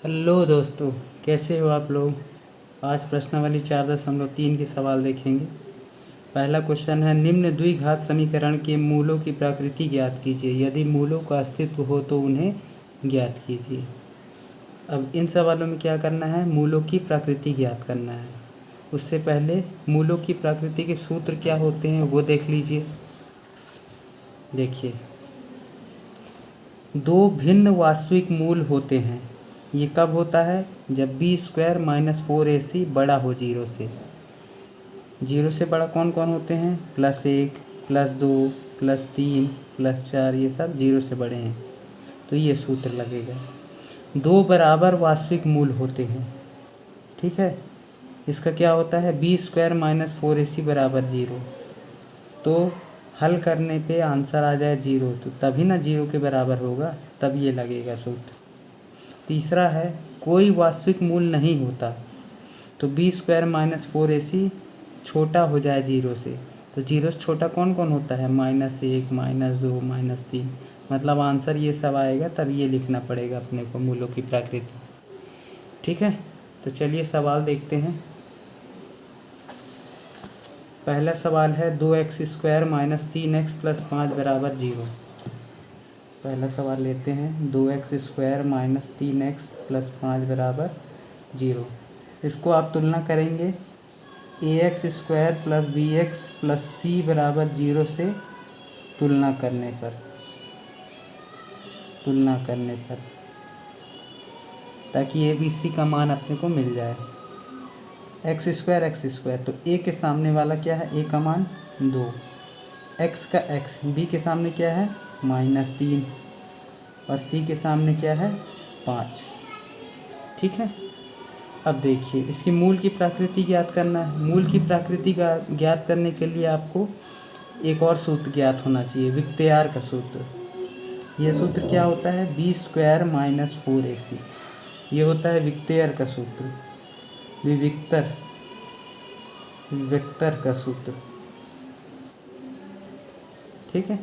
Hello दोस्तों, कैसे हो आप लोग। आज प्रश्नावली 4.3 के सवाल देखेंगे। पहला क्वेश्चन है, निम्न द्विघात समीकरण के मूलों की प्रकृति ज्ञात कीजिए। यदि मूलों का अस्तित्व हो तो उन्हें ज्ञात कीजिए। अब इन सवालों में क्या करना है, मूलों की प्रकृति ज्ञात करना है। उससे पहले मूलों की प्रकृति के सूत्र क्या होते हैं वो देख लीजिए। देखिए, दो भिन्न वास्तविक मूल होते हैं। ये कब होता है, जब b² - 4ac बड़ा हो जीरो से। जीरो से बड़ा कौन कौन होते हैं, +1, +2, +3, +4, ये सब जीरो से बड़े हैं। तो ये सूत्र लगेगा। दो बराबर वास्तविक मूल होते हैं, ठीक है। इसका क्या होता है, b² - 4ac बराबर 0। तो हल करने पे आंसर आ जाए 0, तो तभी ना 0 के बराबर होगा, तब ये लगेगा सूत्र। तीसरा है, कोई वास्तविक मूल नहीं होता। तो b² - 4ac छोटा हो जाए 0 से। तो 0 से छोटा कौन कौन होता है, -1, -2, -3। मतलब आंसर ये सब आएगा, तब ये लिखना पड़ेगा अपने को मूलों की प्रकृति, ठीक है। तो चलिए सवाल देखते हैं। पहला सवाल है, 2x² - 3x + 5 बराबर 0। पहला सवाल लेते हैं, 2x² - 3x + 5 बराबर 0। इसको आप तुलना करेंगे ax² + bx + c बराबर 0 से तुलना करने पर ताकि a b c का मान अपने को मिल जाए। x² तो a के सामने वाला क्या है, a का मान 2, x का x, b के सामने क्या है -3 और c के सामने क्या है 5, ठीक है। अब देखिए, इसकी मूल की प्रकृति ज्ञात करना है। मूल की प्रकृति का ज्ञात करने के लिए आपको एक और सूत्र ज्ञात होना चाहिए, विक्तेयर का सूत्र। यह सूत्र क्या होता है, b² - 4ac। ये होता है विक्तेयर का सूत्र, विक्टर का सूत्र, ठीक है।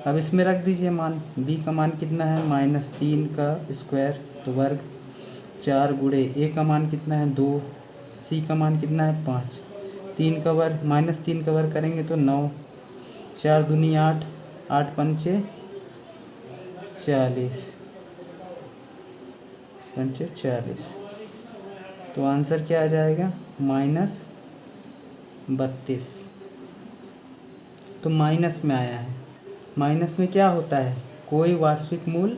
अब इसमें रख दीजिए मान। b का मान कितना है, -3 का स्क्वायर तो वर्ग, 4 गुणे a का मान कितना है 2, c का मान कितना है 5, 3 का वर्ग -3 का वर्ग करेंगे तो 9, 4 दूनी 8, 8 पंचे 40, तो आंसर क्या आ जाएगा, -32। तो माइनस में आया है। माइनस में क्या होता है, कोई वास्तविक मूल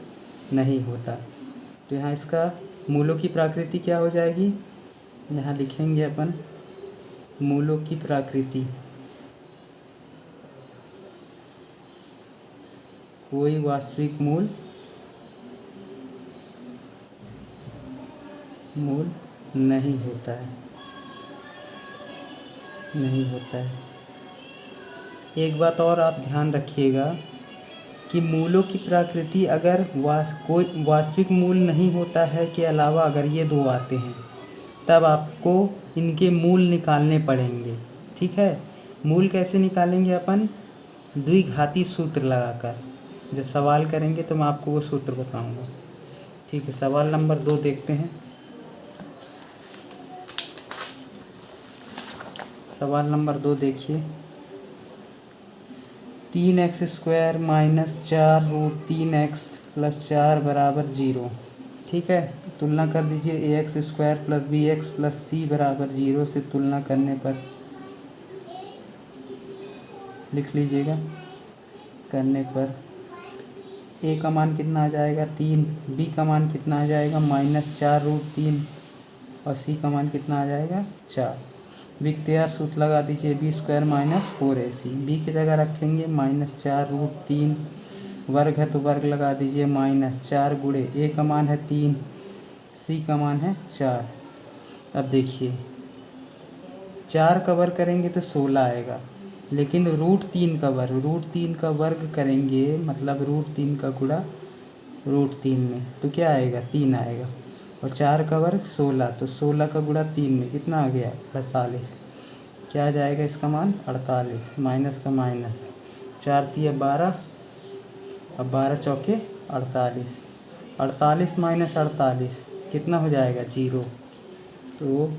नहीं होता। तो यहाँ इसका मूलों की प्रकृति क्या हो जाएगी, यहाँ लिखेंगे अपन मूलों की प्रकृति। कोई वास्तविक मूल नहीं होता है। एक बात और आप ध्यान रखिएगा कि मूलों की प्रकृति अगर कोई वास्तविक मूल नहीं होता है के अलावा अगर ये दो आते हैं, तब आपको इनके मूल निकालने पड़ेंगे, ठीक है। मूल कैसे निकालेंगे अपन, द्विघाती सूत्र लगाकर। जब सवाल करेंगे तो मैं आपको वो सूत्र बताऊंगा, ठीक है। सवाल नंबर 2 देखते हैं। सवाल नंबर 2 देखिए, 3x² - 4√3x + 4 बराबर 0, ठीक है। तुलना कर दीजिए, ax² + bx + c बराबर 0 से तुलना करने पर लिख लीजिएगा। करने पर a का मान कितना आ जाएगा 3, b का मान कितना आ जाएगा -4√3 और c का मान कितना आ जाएगा 4। विक्तेयर सूत्र लगा दीजिए, b² - 4ac। b की जगह रखेंगे -4√3, वर्ग है तो वर्ग लगा दीजिए, -4 गुणे a का मान है 3, c का मान है 4। अब देखिए, 4 का वर्ग करेंगे तो 16 आएगा, लेकिन √3 का वर्ग करेंगे, मतलब √3 का गुणा √3 में तो क्या आएगा 3 आएगा, और 4 का वर्ग 16, तो 16 का गुणा 3 में कितना आ गया 48। क्या आ जाएगा इसका मान 48, माइनस का माइनस, 4 × 12 और 12 × 4 = 48। 48 - 48 कितना हो जाएगा 0। तो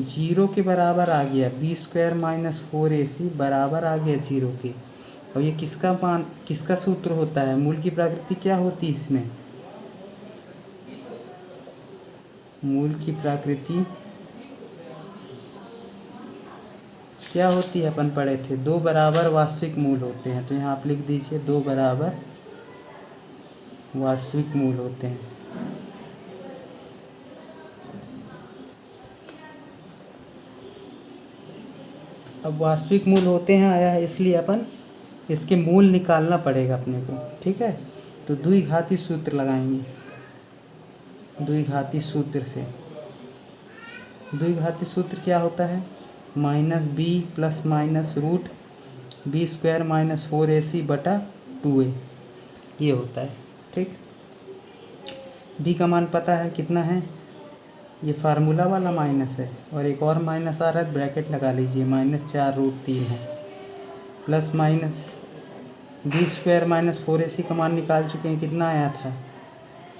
0 के बराबर आ गया b² माइनस 4ac बराबर आ गया 0 के। और ये किसका सूत्र होता है, मूल की प्रकृति क्या होती है इसमें, मूल की प्रकृति क्या होती है, अपन पढ़े थे 2 बराबर वास्तविक मूल होते हैं। तो यहाँ आप लिख दीजिए 2 बराबर वास्तविक मूल होते हैं। अब वास्तविक मूल होते हैं आया है, इसलिए अपन इसके मूल निकालना पड़ेगा अपने को, ठीक है। तो द्विघाती सूत्र लगाएंगे, द्विघाती सूत्र से। द्विघाती सूत्र क्या होता है, minus b plus minus root b² minus 4ac बटा 2a, ये होता है, ठीक। b का मान पता है कितना है, ये फार्मूला वाला माइनस है, और एक और माइनस आ रहा है, ब्रैकेट लगा लीजिए, -4√3 है, plus minus b² minus 4ac का मान निकाल चुके हैं, कितना आया था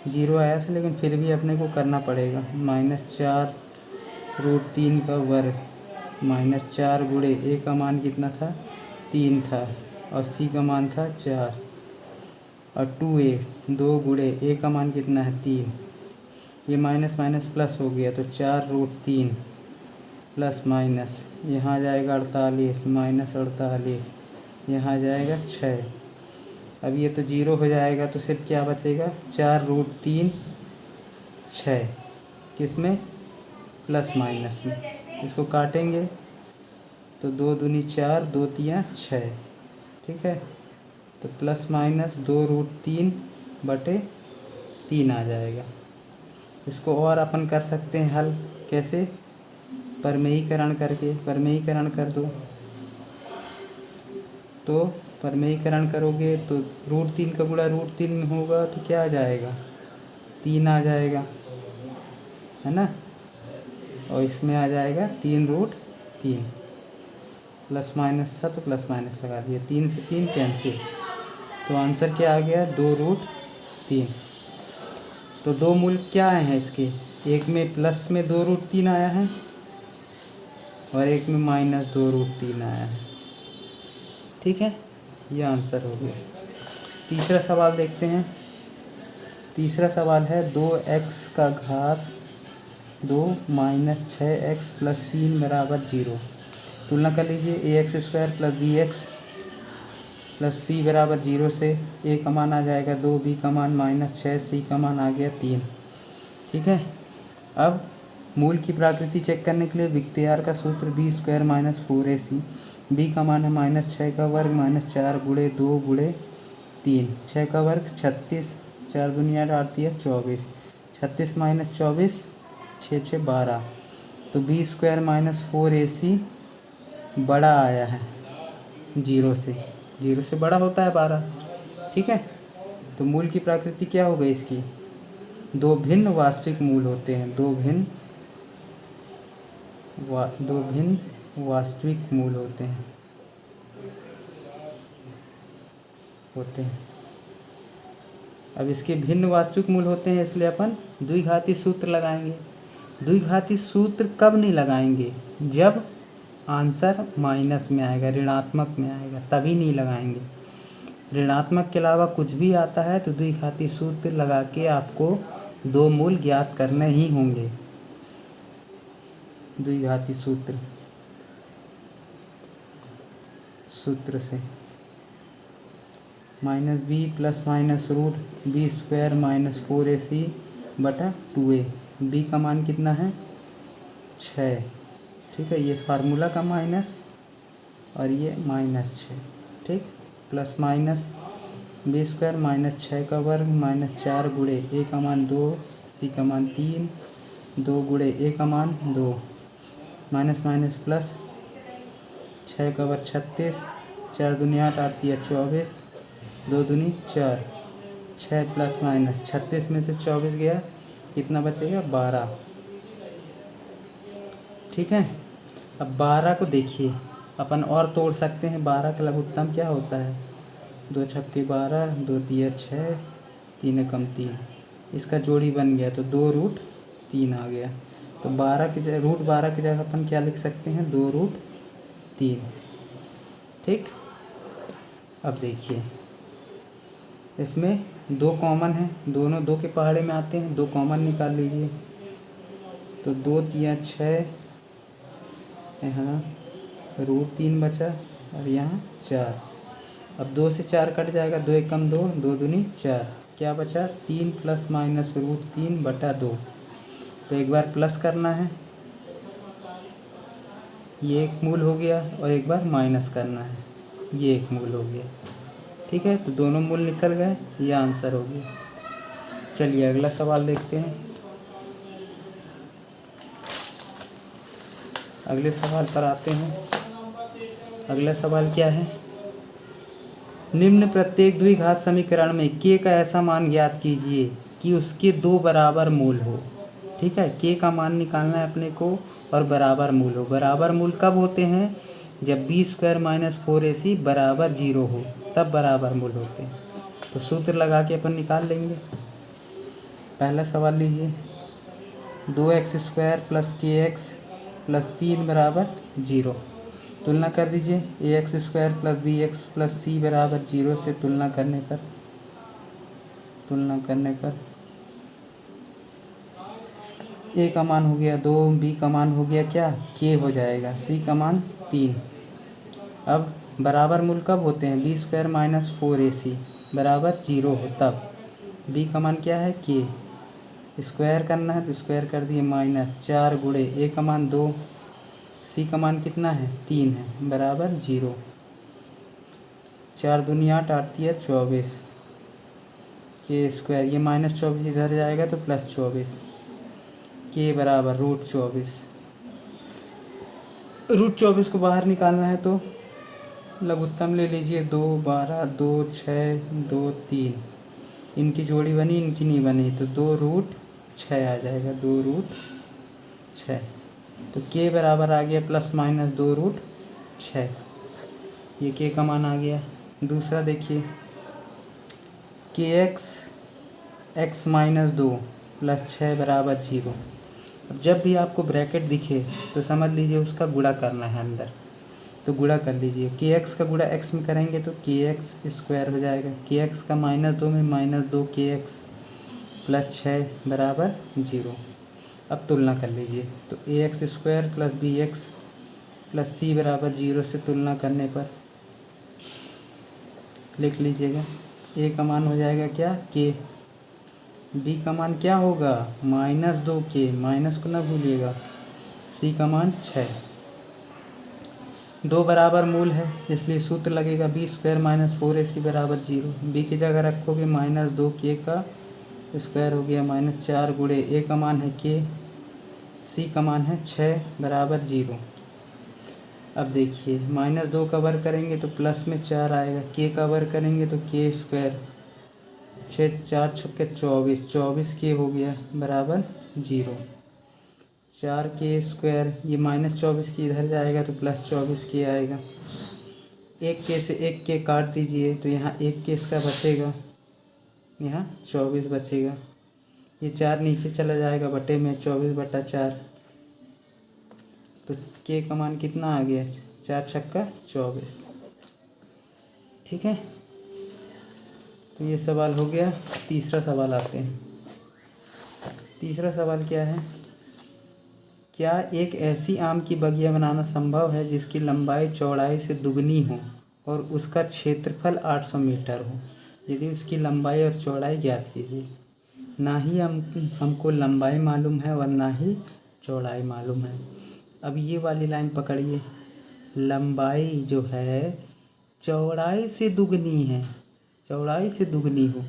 0 आया था, लेकिन फिर भी अपने को करना पड़ेगा, -4√3 का वर्ग -4 गुणे a का मान कितना था 3 था, और c का मान था 4, और 2a 2 गुणे a का मान कितना है 3, ये माइनस माइनस प्लस हो गया, तो 4√3 प्लस माइनस यहाँ आ जाएगा 48 माइनस 48, यहाँ आ जाएगा 6। अब ये तो 0 हो जाएगा, तो सिर्फ क्या बचेगा 4√3 6, किस में, प्लस माइनस में। इसको काटेंगे तो 2 दूनी 4, 2 तियाँ 6, ठीक है। तो प्लस माइनस 2√3 बटे 3 आ जाएगा। इसको और अपन कर सकते हैं हल, कैसे, परमेयीकरण करके, परमेयीकरण कर दो, तो परमेयीकरण करोगे तो √3 का गुणा √3 में होगा तो क्या आ जाएगा 3 आ जाएगा, है ना, और इसमें आ जाएगा 3√3, प्लस माइनस था तो प्लस माइनस लगा दिया, 3 से 3 कैंसिल, तो आंसर क्या आ गया 2√3। तो 2 मूल क्या आए हैं इसके, एक में प्लस में 2√3 आया है और एक में -2√3 आया है, ठीक है, ये आंसर हो गया। तीसरा सवाल देखते हैं। तीसरा सवाल है 2x का घात 2 माइनस 6x प्लस 3 बराबर 0। तुलना कर लीजिए ax² plus bx plus c बराबर 0 से। a का मान आ जाएगा 2, b का मान -6, c का मान आ गया 3, ठीक है। अब मूल की प्रकृति चेक करने के लिए विक्टियार का सूत्र b² माइनस 4ac, b का मान है -6 का वर्ग -4 गुणे 2 गुणे 3, 6 का वर्ग 36, 4 दूनी 8, 8 तिया 24, 36 माइनस 24 6 6 12, तो b² माइनस 4ac बड़ा आया है 0 से, 0 से बड़ा होता है 12, ठीक है। तो मूल की प्रकृति क्या हो गई इसकी, 2 भिन्न वास्तविक मूल होते हैं, 2 भिन्न वास्तविक मूल होते हैं। अब इसके भिन्न वास्तविक मूल होते हैं, इसलिए अपन द्विघाती सूत्र लगाएंगे। द्विघाती सूत्र कब नहीं लगाएंगे, जब आंसर माइनस में आएगा, ऋणात्मक में आएगा, तभी नहीं लगाएंगे। ऋणात्मक के अलावा कुछ भी आता है तो द्विघाती सूत्र लगा के आपको 2 मूल ज्ञात करने ही होंगे। द्विघाती सूत्र से -b plus minus root b² minus 4ac बटा 2a, b का मान कितना है 6, ठीक है, ये फार्मूला का माइनस और ये -6, ठीक, प्लस माइनस b² माइनस 6 का वर्ग -4 गुणे a का मान 2, c का मान 3, 2 गुणे a का मान 2, माइनस माइनस प्लस 6 का वर्ग 36, 4 दूनी 8, 8 तिया 24, 2 दूनी 4, 6 प्लस माइनस 36 में से 24 गया, कितना बचेगा 12, ठीक है। अब 12 को देखिए, अपन और तोड़ सकते हैं। 12 का लघुत्तम क्या होता है, 2 छक्के 12, 2 तिया 6, 3 एकम 3, इसका जोड़ी बन गया तो 2√3 3 आ गया। तो 12 की जगह रूट 12 की जगह अपन क्या लिख सकते हैं, 2√3। ठीक, अब देखिए इसमें 2 कॉमन है, दोनों 2 के पहाड़े में आते हैं, 2 कॉमन निकाल लीजिए। तो 2 तिया 6, यहाँ √3 बचा और यहाँ 4। अब 2 से 4 कट जाएगा, 2 एक कम 2, 2 दूनी 4, क्या बचा 3 ± √3/2। तो एक बार प्लस करना है, ये एक मूल हो गया, और एक बार माइनस करना है, ये एक मूल हो गया। ठीक है, तो दोनों मूल निकल गए, ये आंसर हो गया। चलिए अगला सवाल देखते हैं। अगले सवाल पर आते हैं। अगला सवाल क्या है, निम्न प्रत्येक द्विघात समीकरण में k का ऐसा मान ज्ञात कीजिए कि उसके 2 बराबर मूल हो। ठीक है, k का मान निकालना है अपने को और बराबर मूल हो। बराबर मूल कब होते हैं, जब b² - 4ac बराबर 0 हो, तब बराबर मूल होते हैं। तो सूत्र लगा के अपन निकाल लेंगे। पहला सवाल लीजिए, 2x² + kx + 3 बराबर 0। तुलना कर दीजिए, ax² + bx + c बराबर 0 से तुलना करने पर a का मान हो गया 2, b का मान हो गया क्या, k हो जाएगा, c का मान 3। अब बराबर मूल कब होते हैं, b² - 4ac बराबर 0 हो तब। b का मान क्या है, k, स्क्वायर करना है तो स्क्वायर कर दिए, -4 गुणे a का मान 2, c का मान कितना है 3 है, बराबर 0। 4 दूनी 8, 8 तिया 24, k² ये -24 इधर जाएगा तो +24, k बराबर √24। √24 को बाहर निकालना है तो लघुत्तम ले लीजिए, 2, 12, 2, 6, 2, 3। इनकी जोड़ी बनी, इनकी नहीं बनी, तो 2√6 आ जाएगा, 2√6। तो k बराबर आ गया ±2√6, ये k का मान आ गया। दूसरा देखिए, kx x - 2 + 6 बराबर 0। अब जब भी आपको ब्रैकेट दिखे तो समझ लीजिए उसका गुणा करना है अंदर, तो गुणा कर लीजिए। kx का गुणा x में करेंगे तो kx² हो जाएगा, kx का -2 में -2kx + 6 बराबर 0। अब तुलना कर लीजिए, तो ax² + bx + c बराबर 0 से तुलना करने पर लिख लीजिएगा, a का मान हो जाएगा क्या, k, b का मान क्या होगा -2k, माइनस को ना भूलिएगा, c का मान 6। 2 बराबर मूल है इसलिए सूत्र लगेगा b² - 4ac बराबर 0। b की जगह रखोगे -2k का स्क्वायर हो गया, -4 गुणे a का मान है k, c का मान है 6 बराबर 0। अब देखिए -2 का वर्ग करेंगे तो प्लस में 4 आएगा, k का वर्ग करेंगे तो k², 6 4 छक्के 24, 24k हो गया बराबर 0। 4k², ये -24 की इधर जाएगा तो +24k आएगा। 1k से 1k काट दीजिए तो यहाँ 1k इसका बचेगा, यहाँ 24 बचेगा। ये 4 नीचे चला जाएगा बटे में, 24/4। तो k का मान कितना आ गया, 4 छक्का 24। ठीक है, तो ये सवाल हो गया। तीसरा सवाल आते हैं। तीसरा सवाल क्या है, क्या एक ऐसी आम की बगिया बनाना संभव है जिसकी लंबाई चौड़ाई से दुगनी हो और उसका क्षेत्रफल 800 मीटर हो। यदि उसकी लंबाई और चौड़ाई ज्ञात कीजिए। ना ही हमको लंबाई मालूम है और ना ही चौड़ाई मालूम है। अब ये वाली लाइन पकड़िए, लंबाई जो है चौड़ाई से दुगनी है, चौड़ाई से दुगनी हो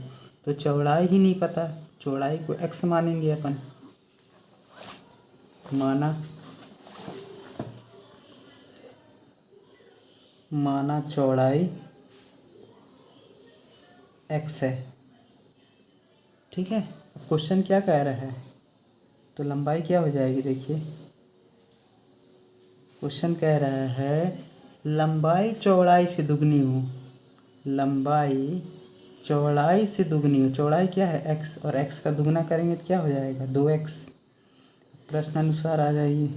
तो चौड़ाई ही नहीं पता, चौड़ाई को x मानेंगे अपन। माना चौड़ाई x है। ठीक है, अब क्वेश्चन क्या कह रहा है, तो लंबाई क्या हो जाएगी, देखिए क्वेश्चन कह रहा है लंबाई चौड़ाई से दुगनी हो, लंबाई चौड़ाई से दुगनी हो। चौड़ाई क्या है x, और x का दुगना करेंगे तो क्या हो जाएगा 2x। प्रश्नानुसार आ जाइए।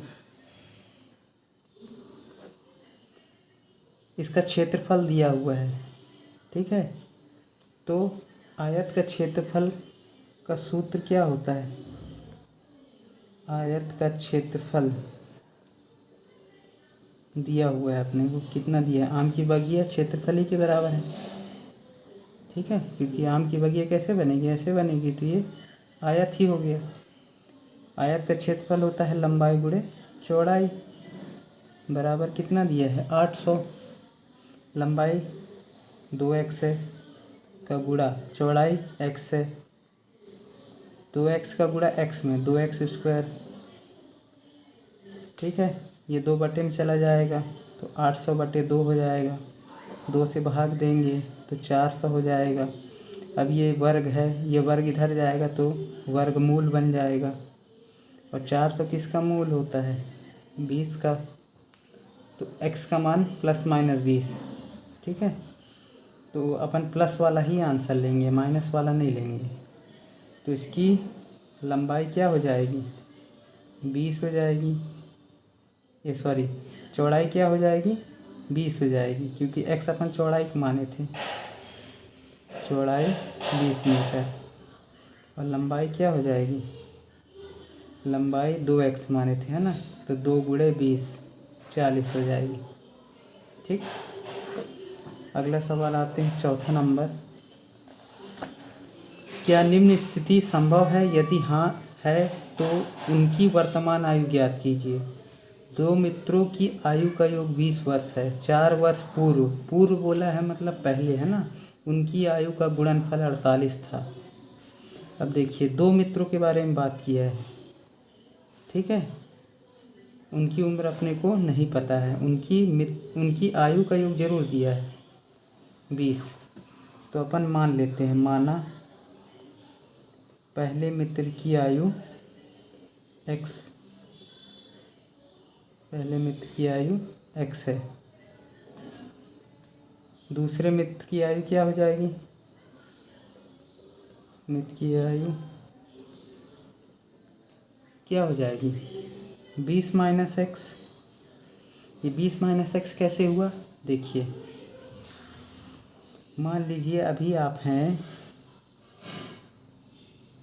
इसका क्षेत्रफल दिया हुआ है, ठीक है। तो आयत का क्षेत्रफल का सूत्र क्या होता है? आयत का क्षेत्रफल दिया हुआ है अपने को, कितना दिया है? आम की बगिया क्षेत्रफल ही के बराबर है, ठीक है। क्योंकि आम की बगिया कैसे बनेगी? ऐसे बनेगी, तो ये आयत ही हो गया। आयत का क्षेत्रफल होता है लंबाई गुणे चौड़ाई, बराबर कितना दिया है? 800। लंबाई 2x है का गुणा चौड़ाई x है, 2x का गुणा x में 2x स्क्वायर, ठीक है। ये 2 बटे में चला जाएगा तो 800 बटे 2 हो जाएगा, 2 से भाग देंगे तो 400 हो जाएगा। अब ये वर्ग है, ये वर्ग इधर जाएगा तो वर्गमूल बन जाएगा। और 400 किसका मूल होता है? 20 का। तो x का मान प्लस माइनस 20, ठीक है। तो अपन प्लस वाला ही आंसर लेंगे, माइनस वाला नहीं लेंगे। तो इसकी लंबाई क्या हो जाएगी? 20 हो जाएगी। ये सॉरी, चौड़ाई क्या हो जाएगी? 20 हो जाएगी, क्योंकि x अपन चौड़ाई को माने थे। चौड़ाई 20 मीटर और लंबाई क्या हो जाएगी? लंबाई 2x माने थे, है ना। तो 2 गुणे 20 40 हो जाएगी, ठीक। अगला सवाल आते हैं, चौथा नंबर। क्या निम्न स्थिति संभव है? यदि हाँ है तो उनकी वर्तमान आयु ज्ञात कीजिए। 2 मित्रों की आयु का योग 20 वर्ष है। 4 वर्ष पूर्व, पूर्व बोला है मतलब पहले, है ना, उनकी आयु का गुणनफल 48 था। अब देखिए, 2 मित्रों के बारे में बात किया है, ठीक है। उनकी उम्र अपने को नहीं पता है, उनकी आयु का योग जरूर दिया है 20। तो अपन मान लेते हैं, माना पहले मित्र की आयु x, पहले मित्र की आयु x है। दूसरे मित्र की आयु क्या हो जाएगी? मित्र की आयु क्या हो जाएगी? 20 माइनस एक्स। ये 20 माइनस एक्स कैसे हुआ? देखिए, मान लीजिए अभी आप हैं,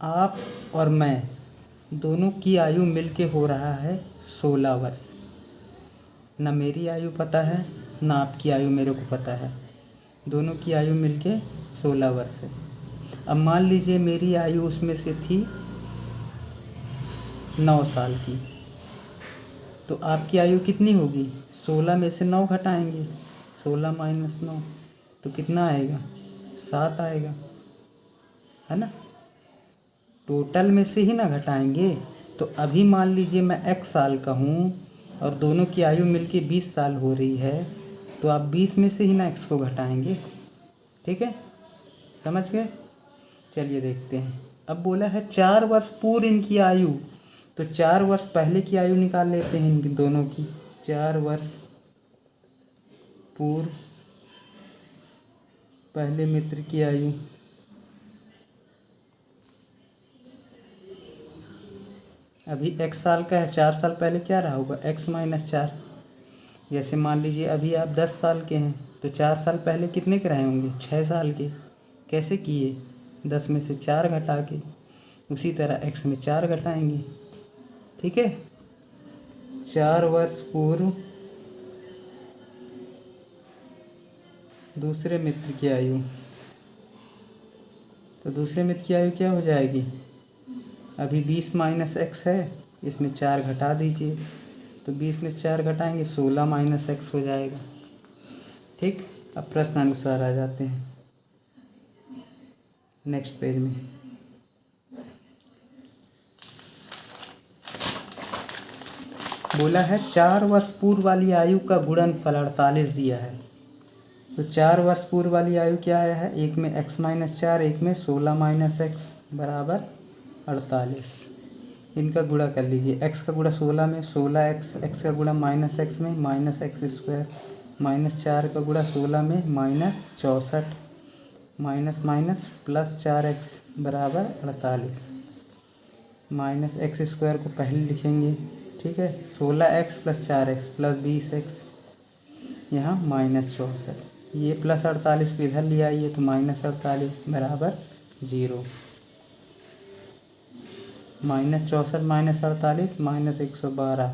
आप और मैं दोनों की आयु मिलके हो रहा है 16 वर्ष। ना मेरी आयु पता है, ना आपकी आयु मेरे को पता है, दोनों की आयु मिलके 16 वर्ष है। अब मान लीजिए मेरी आयु उसमें से थी 9 साल की, तो आपकी आयु कितनी होगी? 16 में से 9 घटाएंगे, 16 माइनस 9 तो कितना आएगा? 7 आएगा, है ना। टोटल में से ही ना घटाएंगे। तो अभी मान लीजिए मैं x साल का हूँ और दोनों की आयु मिलके 20 साल हो रही है, तो आप 20 में से ही ना x को घटाएंगे, ठीक है, समझ गए। चलिए देखते हैं। अब बोला है 4 वर्ष पूर्व इनकी आयु, तो 4 वर्ष पहले की आयु निकाल लेते हैं इनकी दोनों की। 4 वर्ष पूर्व पहले मित्र की आयु, अभी x साल का है, 4 साल पहले क्या रहा होगा? x minus 4। जैसे मान लीजिए अभी आप 10 साल के हैं, तो 4 साल पहले कितने के रहे होंगे? 6 साल के। कैसे किए? 10 में से 4 घटा के। उसी तरह x में 4 घटाएंगे, ठीक है। 4 वर्ष पूर्व दूसरे मित्र की आयु, तो दूसरे मित्र की आयु क्या हो जाएगी? अभी 20 माइनस एक्स है, इसमें 4 घटा दीजिए, तो 20 में से 4 घटाएंगे 16 माइनस एक्स हो जाएगा, ठीक। अब प्रश्नानुसार आ जाते हैं नेक्स्ट पेज में। बोला है 4 वर्ष पूर्व वाली आयु का गुणनफल 48 दिया है। तो 4 वर्ष पूर्व वाली आयु क्या आया है? एक में x माइनस 4, एक में 16 माइनस एक्स बराबर 48। इनका गुणा कर लीजिए। x का गुणा 16 में 16x, x का गुणा माइनस एक्स में माइनस एक्स स्क्वायर, माइनस 4 का गुणा 16 में minus 64, minus minus plus 4x बराबर 48। माइनस एक्स स्क्वायर को पहले लिखेंगे, ठीक है। 16x plus 4x plus 20x, यहाँ -64, ये प्लस 48 को इधर ले आइए तो -48 बराबर 0। -64 -48 -112,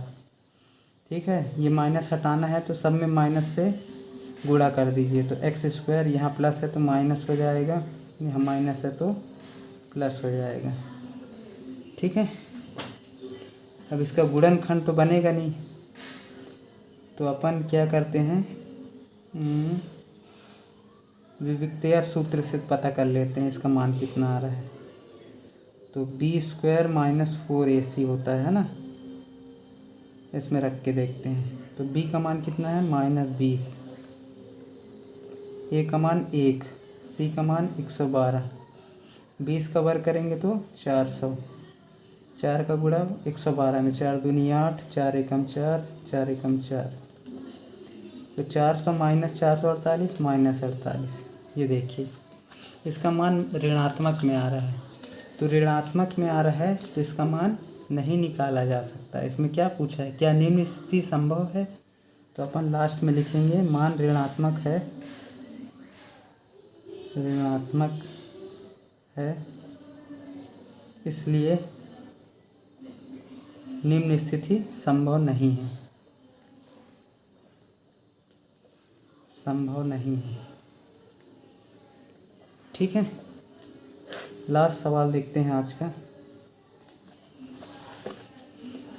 ठीक है। ये माइनस हटाना है तो सब में माइनस से गुणा कर दीजिए, तो एक्स स्क्वायर यहाँ प्लस है तो माइनस हो जाएगा, यहाँ माइनस है तो प्लस हो जाएगा, ठीक है। अब इसका गुणनखंड तो बनेगा नहीं, तो अपन क्या करते हैं, विविक्तया सूत्र से पता कर लेते हैं इसका मान कितना आ रहा है। तो b² -4ac होता है ना, इसमें रख के देखते हैं। तो b का मान कितना है -20, a का मान 1, c का मान 112, 20 का वर्ग करेंगे तो 400, 4 का गुणा 112 में 4 दूनी 8, 4 एकम 4, 4 एकम 4, तो 400 - 448 -48, ये देखिए इसका मान ऋणात्मक में आ रहा है। तो ऋणात्मक में आ रहा है तो इसका मान नहीं निकाला जा सकता। इसमें क्या पूछा है, क्या निम्न स्थिति संभव है, तो अपन लास्ट में लिखेंगे मान ऋणात्मक है, ऋणात्मक है, इसलिए निम्न स्थिति संभव नहीं है, संभव नहीं है, ठीक है। लास्ट सवाल देखते हैं आज का।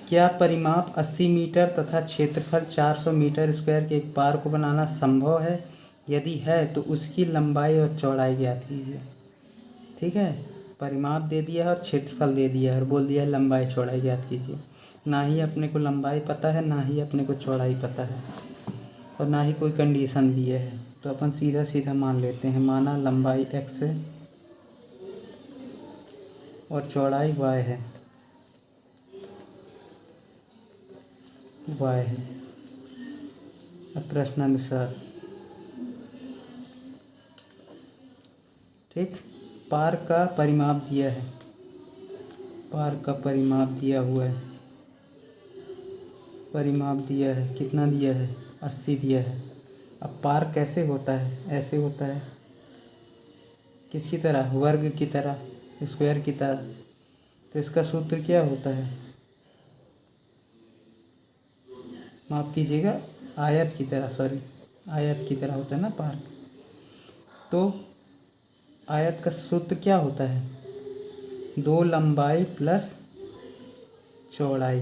क्या परिमाप 80 मीटर तथा क्षेत्रफल 400 मीटर स्क्वायर के एक पार्क को बनाना संभव है? यदि है तो उसकी लंबाई और चौड़ाई ज्ञात कीजिए, ठीक है। परिमाप दे दिया है और क्षेत्रफल दे दिया है और बोल दिया है लंबाई चौड़ाई ज्ञात कीजिए। ना ही अपने को लंबाई पता है, ना ही अपने को चौड़ाई पता है, और ना ही कोई कंडीशन दिए है, तो अपन सीधा सीधा मान लेते हैं। माना लंबाई x है और चौड़ाई y है, अब प्रश्नानुसार, ठीक। पार्क का परिमाप दिया है, पार्क का परिमाप दिया हुआ है, परिमाप दिया है, कितना दिया है 80 दिया है। अब पार्क कैसे होता है, ऐसे होता है, किसकी तरह, वर्ग की तरह, स्क्वायर की तरह। तो इसका सूत्र क्या होता है, माफ़ कीजिएगा, आयत की तरह, सॉरी, आयत की तरह होता है ना पार्क। तो आयत का सूत्र क्या होता है, 2 लंबाई प्लस चौड़ाई,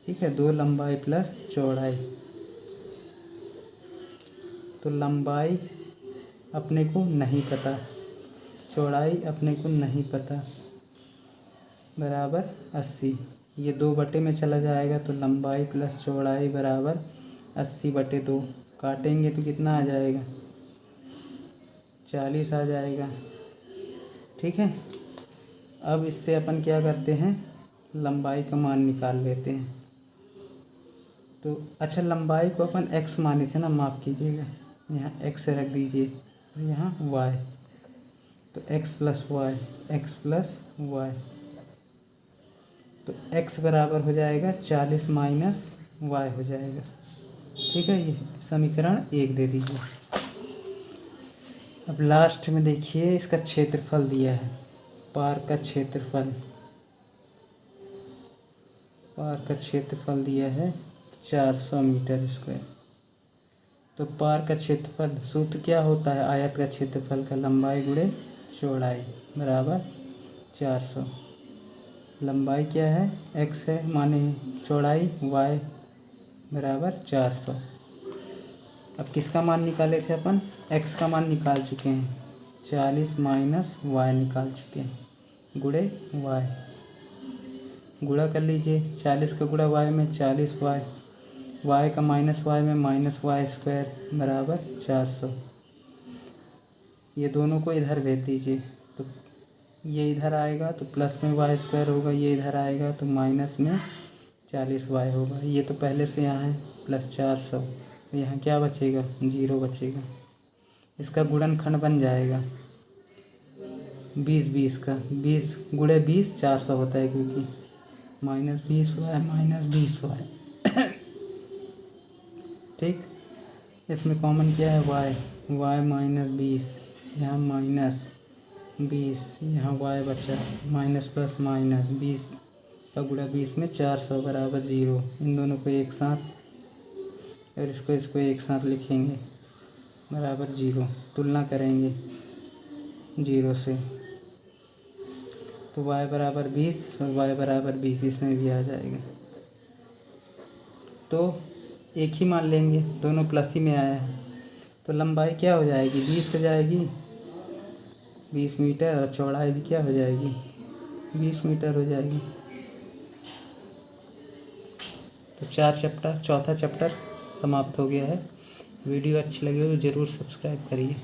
ठीक है, 2 लंबाई प्लस चौड़ाई। तो लंबाई अपने को नहीं पता, चौड़ाई अपने को नहीं पता, बराबर 80। ये 2 में चला जाएगा तो लंबाई प्लस चौड़ाई बराबर 80/2, काटेंगे तो कितना आ जाएगा 40 आ जाएगा, ठीक है। अब इससे अपन क्या करते हैं, लंबाई का मान निकाल लेते हैं। तो अच्छा, लंबाई को अपन x माने थे ना, माफ़ कीजिएगा, यहाँ x रख दीजिए और यहाँ y, तो x + y, x + y, तो x बराबर हो जाएगा 40 - y हो जाएगा, ठीक है। ये समीकरण 1 दे दीजिए। अब लास्ट में देखिए इसका क्षेत्रफल दिया है, पार्क का क्षेत्रफल, पार्क का क्षेत्रफल दिया है 400 मीटर स्क्वायर। तो पार्क का क्षेत्रफल सूत्र क्या होता है, आयत का क्षेत्रफल का लंबाई गुणे चौड़ाई बराबर 400। लंबाई क्या है, x है, माने चौड़ाई y बराबर 400। अब किसका मान निकाले थे अपन, x का मान निकाल चुके हैं, 40 - y निकाल चुके हैं, गुणे y, गुणा कर लीजिए, 40 का गुणा y में 40y, y का -y में -y² बराबर 400। ये दोनों को इधर भेज दीजिए, तो ये इधर आएगा तो प्लस में y² होगा, ये इधर आएगा तो माइनस में 40y होगा। ये तो पहले से यहाँ है प्लस 400, तो यहाँ क्या बचेगा, 0 बचेगा। इसका गुणनखंड बन जाएगा 20 का 20 गुणे 20 400 होता है, क्योंकि -20y -20y ठीक। इसमें कॉमन क्या है y -20, यहाँ -20, यहाँ y बचा, माइनस प्लस माइनस 20 का गुणा 20 में 400 बराबर 0। इन दोनों को एक साथ और इसको एक साथ लिखेंगे बराबर 0। तुलना करेंगे 0 से तो y बराबर 20 और y बराबर 20 इसमें भी आ जाएगा। तो एक ही मान लेंगे, दोनों प्लस ही में आया है, तो लंबाई क्या हो जाएगी 20 हो जाएगी, 20 मीटर, और चौड़ाई भी क्या हो जाएगी 20 मीटर हो जाएगी। तो चौथा चैप्टर समाप्त हो गया है। वीडियो अच्छी लगी हो तो ज़रूर सब्सक्राइब करिए।